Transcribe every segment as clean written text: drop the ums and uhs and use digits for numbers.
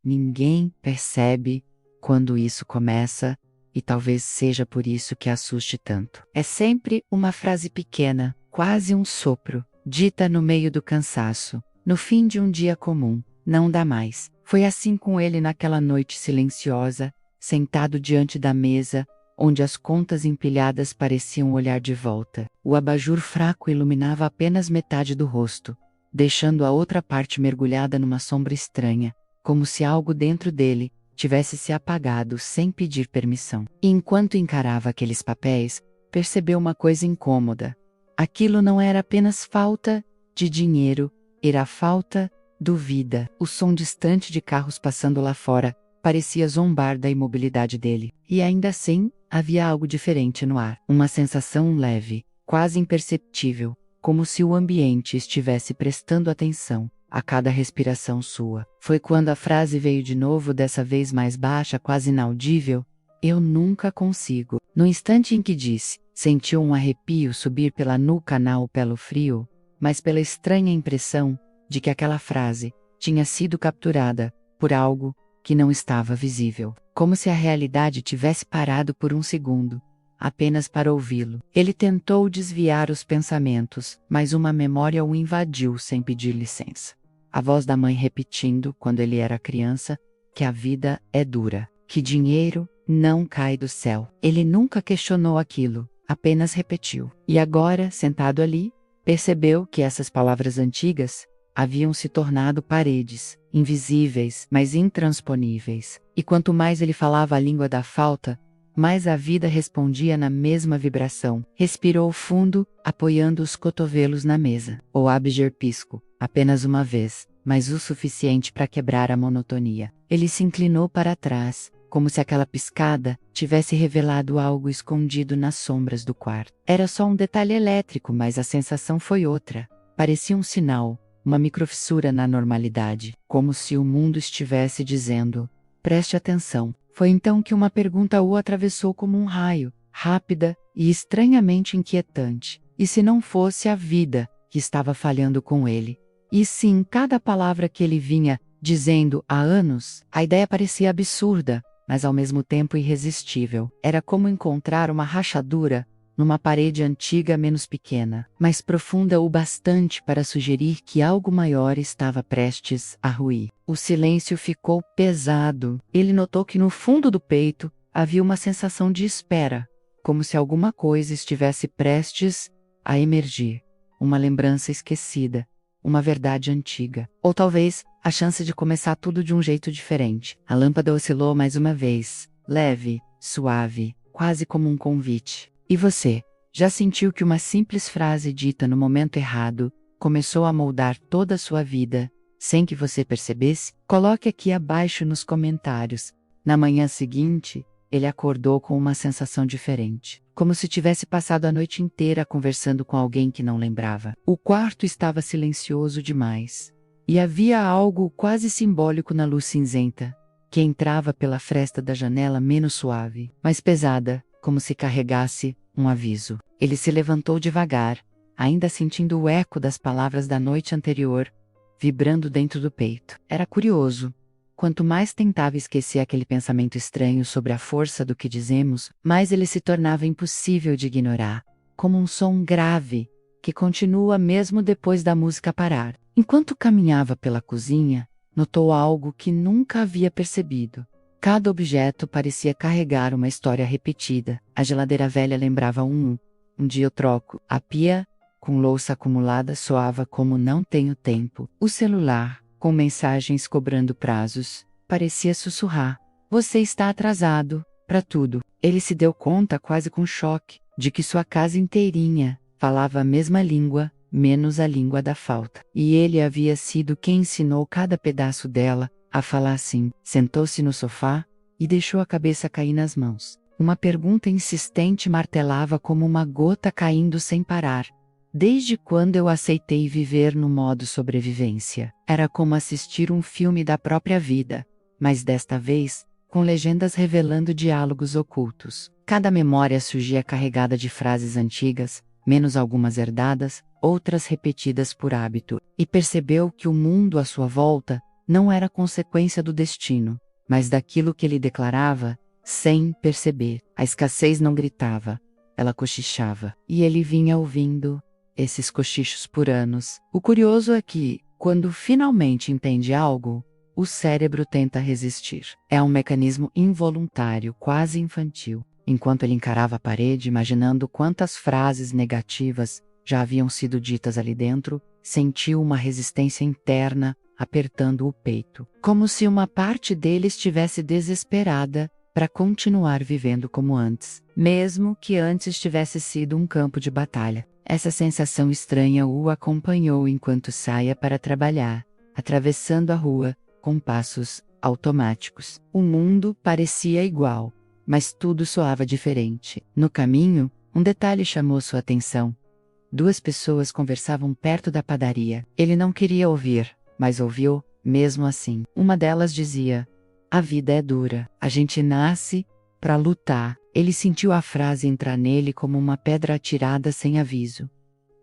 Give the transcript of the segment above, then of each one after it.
Ninguém percebe quando isso começa, e talvez seja por isso que assuste tanto. É sempre uma frase pequena, quase um sopro, dita no meio do cansaço, no fim de um dia comum. Não dá mais. Foi assim com ele naquela noite silenciosa, sentado diante da mesa, onde as contas empilhadas pareciam olhar de volta. O abajur fraco iluminava apenas metade do rosto, deixando a outra parte mergulhada numa sombra estranha, como se algo dentro dele tivesse se apagado sem pedir permissão. E enquanto encarava aqueles papéis, percebeu uma coisa incômoda. Aquilo não era apenas falta de dinheiro, era falta de vida. O som distante de carros passando lá fora parecia zombar da imobilidade dele. E ainda assim, havia algo diferente no ar. Uma sensação leve, quase imperceptível, como se o ambiente estivesse prestando atenção a cada respiração sua. Foi quando a frase veio de novo, dessa vez mais baixa, quase inaudível: "Eu nunca consigo." No instante em que disse, sentiu um arrepio subir pela nuca, não pelo frio, mas pela estranha impressão de que aquela frase tinha sido capturada por algo que não estava visível. Como se a realidade tivesse parado por um segundo, apenas para ouvi-lo. Ele tentou desviar os pensamentos, mas uma memória o invadiu sem pedir licença. A voz da mãe repetindo, quando ele era criança, que a vida é dura, que dinheiro não cai do céu. Ele nunca questionou aquilo, apenas repetiu. E agora, sentado ali, percebeu que essas palavras antigas haviam se tornado paredes, invisíveis, mas intransponíveis. E quanto mais ele falava a língua da falta, mais a vida respondia na mesma vibração. Respirou fundo, apoiando os cotovelos na mesa. O Abjer pisco, apenas uma vez, mas o suficiente para quebrar a monotonia. Ele se inclinou para trás, como se aquela piscada tivesse revelado algo escondido nas sombras do quarto. Era só um detalhe elétrico, mas a sensação foi outra. Parecia um sinal, uma microfissura na normalidade, como se o mundo estivesse dizendo: preste atenção. Foi então que uma pergunta o atravessou como um raio, rápida e estranhamente inquietante. E se não fosse a vida que estava falhando com ele? E sim, cada palavra que ele vinha dizendo há anos? A ideia parecia absurda, mas ao mesmo tempo irresistível. Era como encontrar uma rachadura numa parede antiga menos pequena, mas profunda o bastante para sugerir que algo maior estava prestes a ruir. O silêncio ficou pesado. Ele notou que no fundo do peito havia uma sensação de espera, como se alguma coisa estivesse prestes a emergir. Uma lembrança esquecida, uma verdade antiga, ou talvez a chance de começar tudo de um jeito diferente. A lâmpada oscilou mais uma vez, leve, suave, quase como um convite. E você, já sentiu que uma simples frase dita no momento errado começou a moldar toda a sua vida, sem que você percebesse? Coloque aqui abaixo nos comentários. Na manhã seguinte, ele acordou com uma sensação diferente, como se tivesse passado a noite inteira conversando com alguém que não lembrava. O quarto estava silencioso demais, e havia algo quase simbólico na luz cinzenta, que entrava pela fresta da janela menos suave, mais pesada, como se carregasse um aviso. Ele se levantou devagar, ainda sentindo o eco das palavras da noite anterior, vibrando dentro do peito. Era curioso. Quanto mais tentava esquecer aquele pensamento estranho sobre a força do que dizemos, mais ele se tornava impossível de ignorar, como um som grave, que continua mesmo depois da música parar. Enquanto caminhava pela cozinha, notou algo que nunca havia percebido. Cada objeto parecia carregar uma história repetida. A geladeira velha lembrava um dia eu troco. A pia, com louça acumulada, soava como não tenho tempo. O celular, com mensagens cobrando prazos, parecia sussurrar: você está atrasado para tudo. Ele se deu conta, quase com choque, de que sua casa inteirinha falava a mesma língua, menos a língua da falta. E ele havia sido quem ensinou cada pedaço dela a falar assim. Sentou-se no sofá e deixou a cabeça cair nas mãos. Uma pergunta insistente martelava como uma gota caindo sem parar. Desde quando eu aceitei viver no modo sobrevivência? Era como assistir um filme da própria vida, mas desta vez, com legendas revelando diálogos ocultos. Cada memória surgia carregada de frases antigas, menos algumas herdadas, outras repetidas por hábito, e percebeu que o mundo à sua volta não era consequência do destino, mas daquilo que ele declarava, sem perceber. A escassez não gritava, ela cochichava, e ele vinha ouvindo esses cochichos por anos. O curioso é que, quando finalmente entende algo, o cérebro tenta resistir. É um mecanismo involuntário, quase infantil. Enquanto ele encarava a parede, imaginando quantas frases negativas já haviam sido ditas ali dentro, sentiu uma resistência interna apertando o peito, como se uma parte dele estivesse desesperada para continuar vivendo como antes, mesmo que antes tivesse sido um campo de batalha. Essa sensação estranha o acompanhou enquanto saía para trabalhar, atravessando a rua com passos automáticos. O mundo parecia igual, mas tudo soava diferente. No caminho, um detalhe chamou sua atenção. 2 pessoas conversavam perto da padaria. Ele não queria ouvir, mas ouviu, mesmo assim. Uma delas dizia: "A vida é dura. A gente nasce para lutar." Ele sentiu a frase entrar nele como uma pedra atirada sem aviso.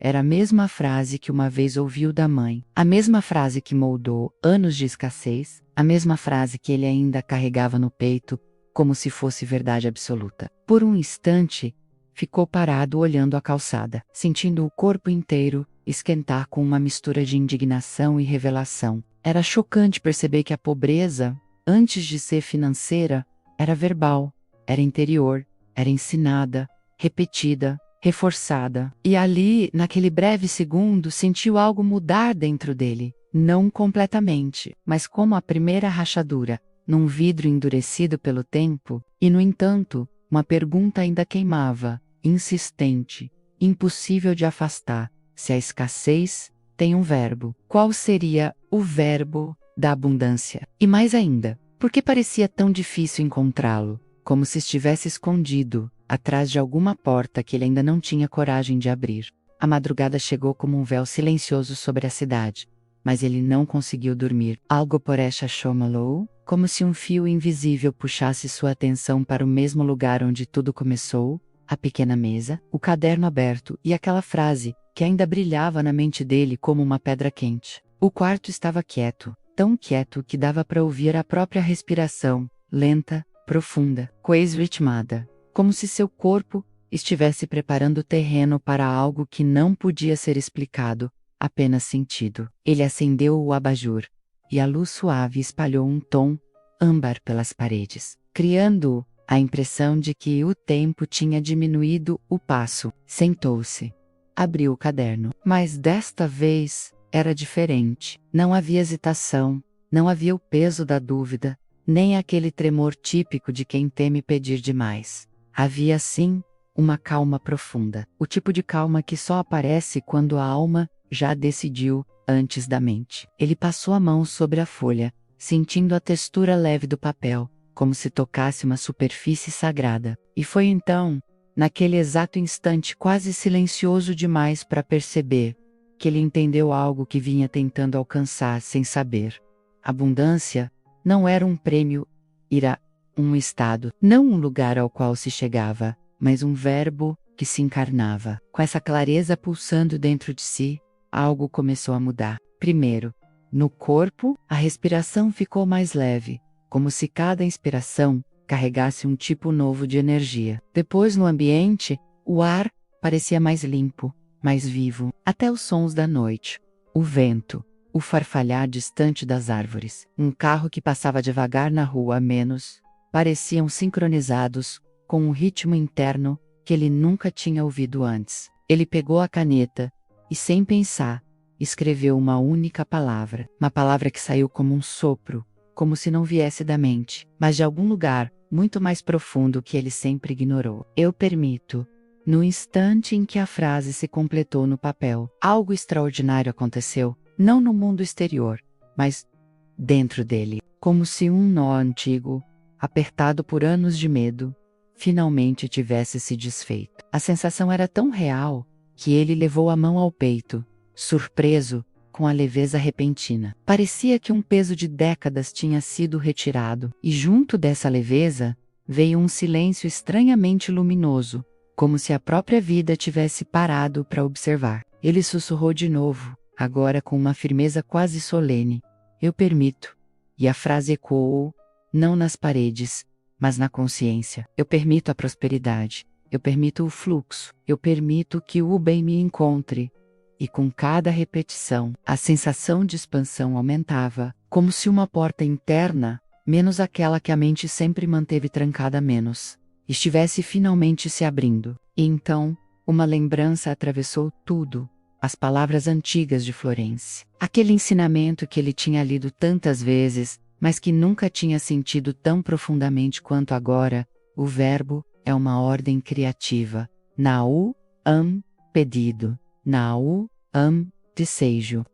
Era a mesma frase que uma vez ouviu da mãe. A mesma frase que moldou anos de escassez. A mesma frase que ele ainda carregava no peito, como se fosse verdade absoluta. Por um instante, ficou parado olhando a calçada, sentindo o corpo inteiro esquentar com uma mistura de indignação e revelação. Era chocante perceber que a pobreza, antes de ser financeira, era verbal, era interior, era ensinada, repetida, reforçada. E ali, naquele breve segundo, sentiu algo mudar dentro dele. Não completamente, mas como a primeira rachadura, num vidro endurecido pelo tempo, e no entanto, uma pergunta ainda queimava, insistente, impossível de afastar: se a escassez tem um verbo, qual seria o verbo da abundância? E mais ainda, por que parecia tão difícil encontrá-lo, como se estivesse escondido, atrás de alguma porta que ele ainda não tinha coragem de abrir? A madrugada chegou como um véu silencioso sobre a cidade, mas ele não conseguiu dormir. Algo por esta chamou, como se um fio invisível puxasse sua atenção para o mesmo lugar onde tudo começou, a pequena mesa, o caderno aberto e aquela frase, que ainda brilhava na mente dele como uma pedra quente. O quarto estava quieto, tão quieto que dava para ouvir a própria respiração, lenta, profunda, coesritmada, como se seu corpo estivesse preparando o terreno para algo que não podia ser explicado, apenas sentido. Ele acendeu o abajur, e a luz suave espalhou um tom âmbar pelas paredes, criando a impressão de que o tempo tinha diminuído o passo. Sentou-se. Abriu o caderno. Mas desta vez era diferente. Não havia hesitação, não havia o peso da dúvida, nem aquele tremor típico de quem teme pedir demais. Havia, sim, uma calma profunda. O tipo de calma que só aparece quando a alma já decidiu antes da mente. Ele passou a mão sobre a folha, sentindo a textura leve do papel, como se tocasse uma superfície sagrada. E foi então, naquele exato instante quase silencioso demais para perceber, que ele entendeu algo que vinha tentando alcançar sem saber. Abundância não era um prêmio, era um estado, não um lugar ao qual se chegava, mas um verbo que se encarnava. Com essa clareza pulsando dentro de si, algo começou a mudar. Primeiro, no corpo, a respiração ficou mais leve, como se cada inspiração carregasse um tipo novo de energia. Depois, no ambiente, o ar parecia mais limpo, mais vivo, até os sons da noite. O vento, o farfalhar distante das árvores, um carro que passava devagar na rua a menos, pareciam sincronizados com um ritmo interno que ele nunca tinha ouvido antes. Ele pegou a caneta e, sem pensar, escreveu uma única palavra. Uma palavra que saiu como um sopro, como se não viesse da mente, mas de algum lugar muito mais profundo que ele sempre ignorou. Eu permito. No instante em que a frase se completou no papel, algo extraordinário aconteceu, não no mundo exterior, mas dentro dele, como se um nó antigo, apertado por anos de medo, finalmente tivesse se desfeito. A sensação era tão real que ele levou a mão ao peito, surpreso com a leveza repentina. Parecia que um peso de décadas tinha sido retirado, e junto dessa leveza veio um silêncio estranhamente luminoso, como se a própria vida tivesse parado para observar. Ele sussurrou de novo, agora com uma firmeza quase solene: Eu permito. E a frase ecoou, não nas paredes, mas na consciência. Eu permito a prosperidade. Eu permito o fluxo. Eu permito que o bem me encontre. E com cada repetição, a sensação de expansão aumentava, como se uma porta interna, menos aquela que a mente sempre manteve trancada menos, estivesse finalmente se abrindo. E então, uma lembrança atravessou tudo. As palavras antigas de Florence. Aquele ensinamento que ele tinha lido tantas vezes, mas que nunca tinha sentido tão profundamente quanto agora. O verbo é uma ordem criativa. Nau, pedido. Nau, desejo.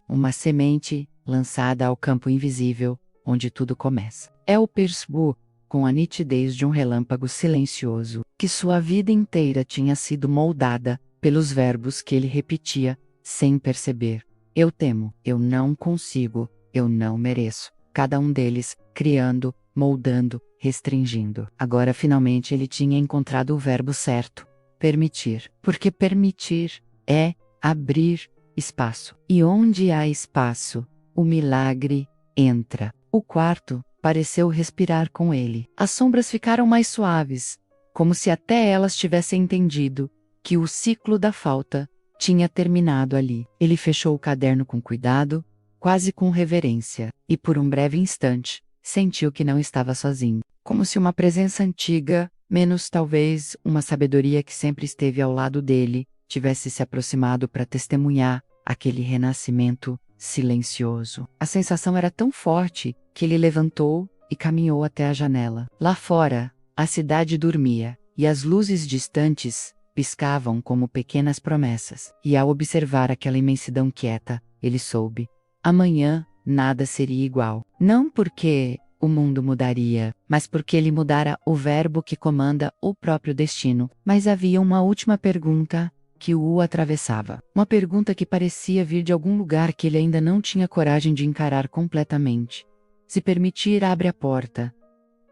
Uma semente lançada ao campo invisível, onde tudo começa. El percebeu, com a nitidez de um relâmpago silencioso, que sua vida inteira tinha sido moldada pelos verbos que ele repetia, sem perceber. Eu temo, eu não consigo, eu não mereço. Cada um deles, criando, moldando, restringindo. Agora finalmente ele tinha encontrado o verbo certo. Permitir. Porque permitir é abrir espaço. E onde há espaço, o milagre entra. O quarto pareceu respirar com ele. As sombras ficaram mais suaves, como se até elas tivessem entendido que o ciclo da falta tinha terminado ali. Ele fechou o caderno com cuidado, quase com reverência, e por um breve instante, sentiu que não estava sozinho. Como se uma presença antiga, menos talvez uma sabedoria que sempre esteve ao lado dele, tivesse se aproximado para testemunhar aquele renascimento silencioso. A sensação era tão forte que ele levantou e caminhou até a janela. Lá fora, a cidade dormia, e as luzes distantes piscavam como pequenas promessas. E ao observar aquela imensidão quieta, ele soube: amanhã, nada seria igual. Não porque o mundo mudaria, mas porque ele mudara o verbo que comanda o próprio destino. Mas havia uma última pergunta que o atravessava. Uma pergunta que parecia vir de algum lugar que ele ainda não tinha coragem de encarar completamente. Se permitir, abre a porta.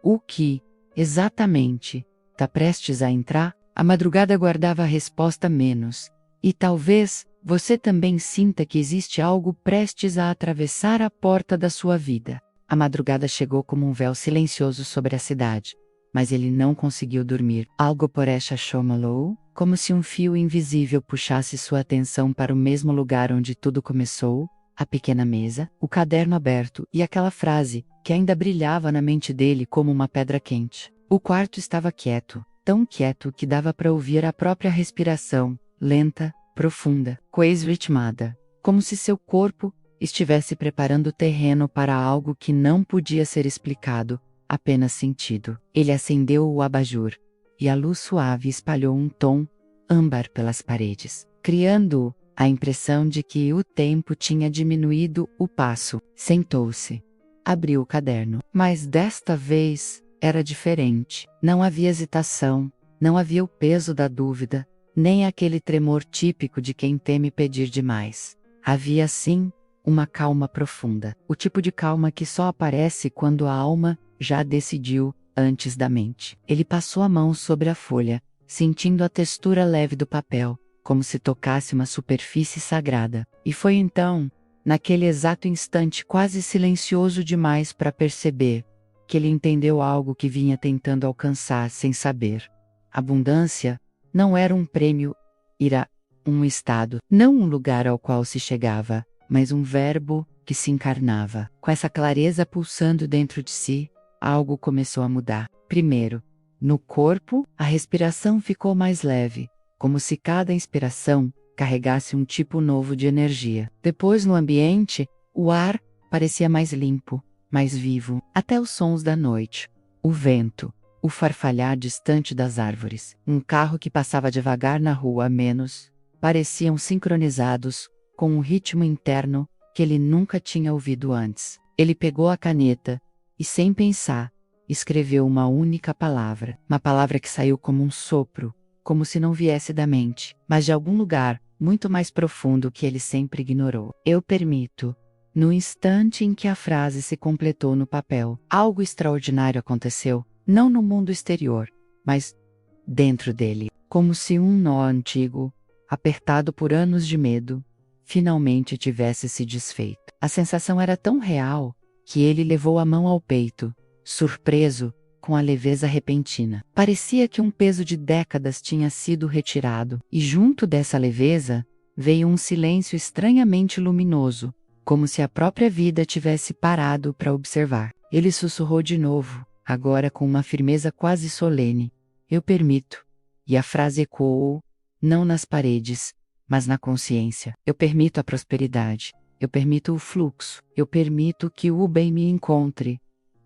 O que, exatamente, está prestes a entrar? A madrugada guardava a resposta menos. E talvez você também sinta que existe algo prestes a atravessar a porta da sua vida. A madrugada chegou como um véu silencioso sobre a cidade, mas ele não conseguiu dormir. Algo por esta chamou, como se um fio invisível puxasse sua atenção para o mesmo lugar onde tudo começou, a pequena mesa, o caderno aberto e aquela frase que ainda brilhava na mente dele como uma pedra quente. O quarto estava quieto, tão quieto que dava para ouvir a própria respiração, lenta, profunda, quase ritmada, como se seu corpo estivesse preparando o terreno para algo que não podia ser explicado, apenas sentido. Ele acendeu o abajur, e a luz suave espalhou um tom âmbar pelas paredes, criando a impressão de que o tempo tinha diminuído o passo. Sentou-se. Abriu o caderno. Mas desta vez era diferente. Não havia hesitação, não havia o peso da dúvida, nem aquele tremor típico de quem teme pedir demais. Havia, sim, uma calma profunda. O tipo de calma que só aparece quando a alma já decidiu antes da mente. Ele passou a mão sobre a folha, sentindo a textura leve do papel, como se tocasse uma superfície sagrada. E foi então, naquele exato instante quase silencioso demais para perceber, que ele entendeu algo que vinha tentando alcançar sem saber. Abundância não era um prêmio, era um estado, não um lugar ao qual se chegava, mas um verbo que se encarnava. Com essa clareza pulsando dentro de si, algo começou a mudar. Primeiro, no corpo, a respiração ficou mais leve, como se cada inspiração carregasse um tipo novo de energia. Depois, no ambiente, o ar parecia mais limpo, mais vivo, até os sons da noite. O vento, o farfalhar distante das árvores, um carro que passava devagar na rua a menos, pareciam sincronizados com um ritmo interno que ele nunca tinha ouvido antes. Ele pegou a caneta e, sem pensar, escreveu uma única palavra. Uma palavra que saiu como um sopro, como se não viesse da mente, mas de algum lugar muito mais profundo que ele sempre ignorou. Eu permito. No instante em que a frase se completou no papel, algo extraordinário aconteceu, não no mundo exterior, mas dentro dele, como se um nó antigo, apertado por anos de medo, finalmente tivesse se desfeito. A sensação era tão real que ele levou a mão ao peito, surpreso com a leveza repentina. Parecia que um peso de décadas tinha sido retirado, e junto dessa leveza veio um silêncio estranhamente luminoso, como se a própria vida tivesse parado para observar. Ele sussurrou de novo, agora com uma firmeza quase solene: "Eu permito." E a frase ecoou, não nas paredes, mas na consciência. Eu permito a prosperidade. Eu permito o fluxo. Eu permito que o bem me encontre.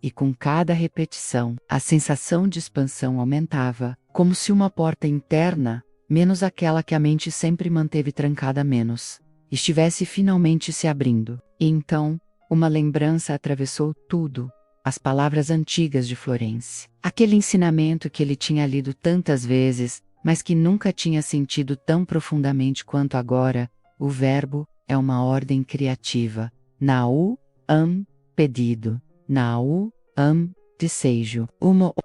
E com cada repetição, a sensação de expansão aumentava, como se uma porta interna, menos aquela que a mente sempre manteve trancada menos, estivesse finalmente se abrindo. E então, uma lembrança atravessou tudo. As palavras antigas de Florence. Aquele ensinamento que ele tinha lido tantas vezes, mas que nunca tinha sentido tão profundamente quanto agora: o verbo é uma ordem criativa. Nau, pedido. Nau, desejo.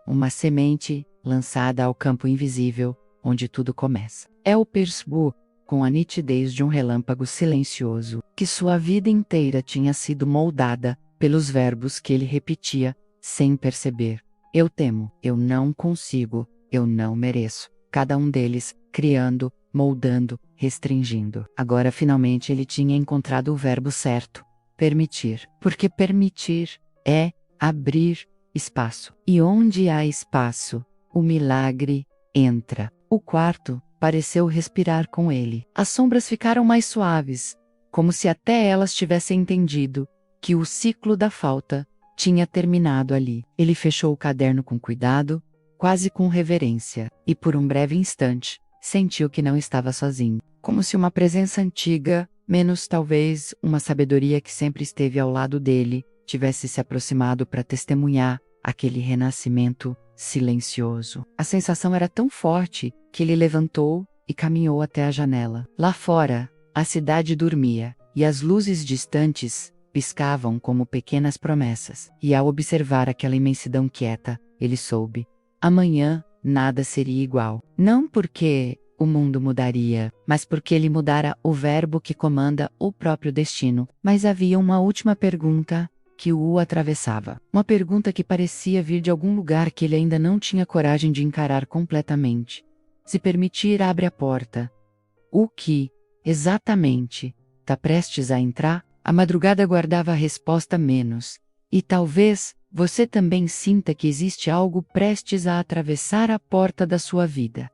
Uma semente lançada ao campo invisível, onde tudo começa. El percebeu, com a nitidez de um relâmpago silencioso, que sua vida inteira tinha sido moldada pelos verbos que ele repetia, sem perceber. Eu temo, eu não consigo, eu não mereço. Cada um deles, criando, moldando, restringindo. Agora finalmente ele tinha encontrado o verbo certo: permitir. Porque permitir é abrir espaço. E onde há espaço, o milagre entra. O quarto pareceu respirar com ele. As sombras ficaram mais suaves, como se até elas tivessem entendido que o ciclo da falta tinha terminado ali. Ele fechou o caderno com cuidado, quase com reverência, e por um breve instante, sentiu que não estava sozinho. Como se uma presença antiga, menos talvez uma sabedoria que sempre esteve ao lado dele, tivesse se aproximado para testemunhar aquele renascimento silencioso. A sensação era tão forte que ele levantou e caminhou até a janela. Lá fora, a cidade dormia, e as luzes distantes piscavam como pequenas promessas. E ao observar aquela imensidão quieta, ele soube: amanhã nada seria igual. Não porque o mundo mudaria, mas porque ele mudara o verbo que comanda o próprio destino. Mas havia uma última pergunta que o atravessava. Uma pergunta que parecia vir de algum lugar que ele ainda não tinha coragem de encarar completamente. Se permitir, abre a porta. O que, exatamente, está prestes a entrar? A madrugada guardava a resposta menos. E talvez você também sinta que existe algo prestes a atravessar a porta da sua vida.